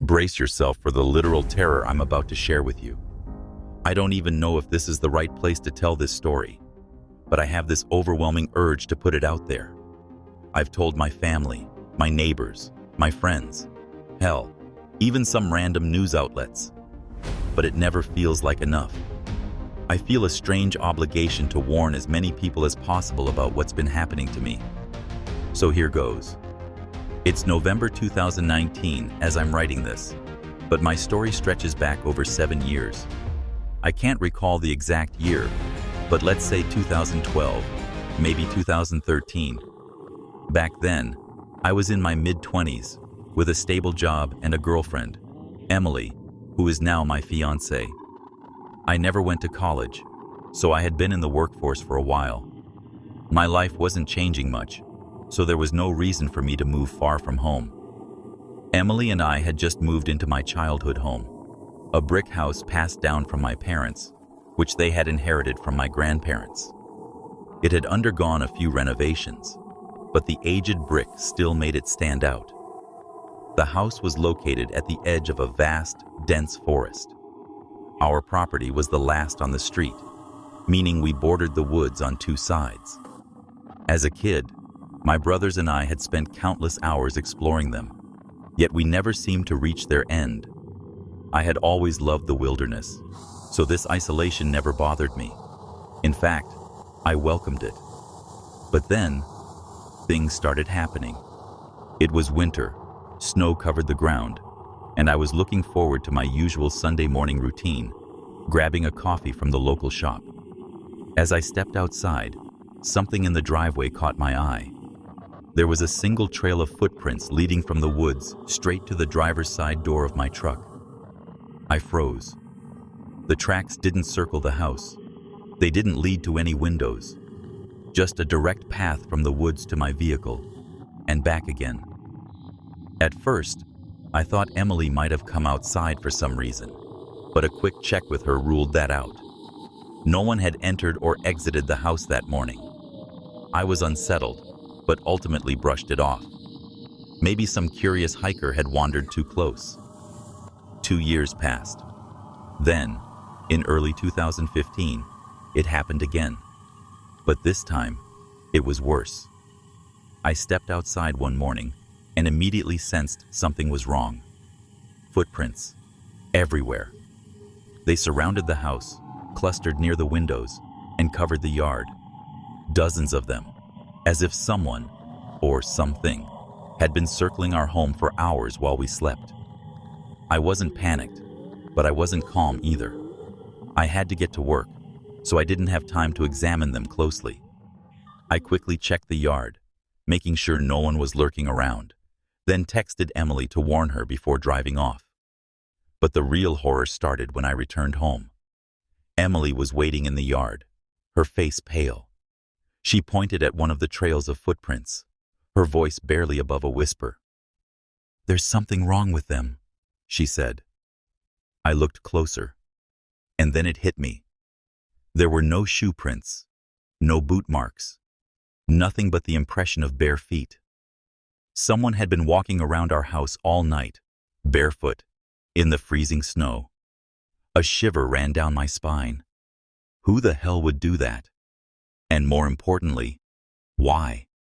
Brace yourself for the literal terror I'm about to share with you. I don't even know if this is the right place to tell this story, but I have this overwhelming urge to put it out there. I've told my family, my neighbors, my friends, hell, even some random news outlets, but it never feels like enough. I feel a strange obligation to warn as many people as possible about what's been happening to me. So here goes. It's November 2019 as I'm writing this, but my story stretches back over 7 years. I can't recall the exact year, but let's say 2012, maybe 2013. Back then, I was in my mid-20s with a stable job and a girlfriend, Emily, who is now my fiancée. I never went to college, so I had been in the workforce for a while. My life wasn't changing much, so there was no reason for me to move far from home. Emily and I had just moved into my childhood home, a brick house passed down from my parents, which they had inherited from my grandparents. It had undergone a few renovations, but the aged brick still made it stand out. The house was located at the edge of a vast, dense forest. Our property was the last on the street, meaning we bordered the woods on 2 sides. As a kid, my brothers and I had spent countless hours exploring them, yet we never seemed to reach their end. I had always loved the wilderness, so this isolation never bothered me. In fact, I welcomed it. But then, things started happening. It was winter, snow covered the ground, and I was looking forward to my usual Sunday morning routine, grabbing a coffee from the local shop. As I stepped outside, something in the driveway caught my eye. There was a single trail of footprints leading from the woods straight to the driver's side door of my truck. I froze. The tracks didn't circle the house. They didn't lead to any windows. Just a direct path from the woods to my vehicle, and back again. At first, I thought Emily might have come outside for some reason, but a quick check with her ruled that out. No one had entered or exited the house that morning. I was unsettled, but ultimately brushed it off. Maybe some curious hiker had wandered too close. 2 years passed. Then, in early 2015, it happened again. But this time, it was worse. I stepped outside one morning and immediately sensed something was wrong. Footprints, everywhere. They surrounded the house, clustered near the windows, and covered the yard. Dozens of them, as if someone, or something, had been circling our home for hours while we slept. I wasn't panicked, but I wasn't calm either. I had to get to work, so I didn't have time to examine them closely. I quickly checked the yard, making sure no one was lurking around, then texted Emily to warn her before driving off. But the real horror started when I returned home. Emily was waiting in the yard, her face pale. She pointed at one of the trails of footprints, her voice barely above a whisper. "There's something wrong with them," she said. I looked closer, and then it hit me. There were no shoe prints, no boot marks, nothing but the impression of bare feet. Someone had been walking around our house all night, barefoot, in the freezing snow. A shiver ran down my spine. Who the hell would do that? And more importantly, why?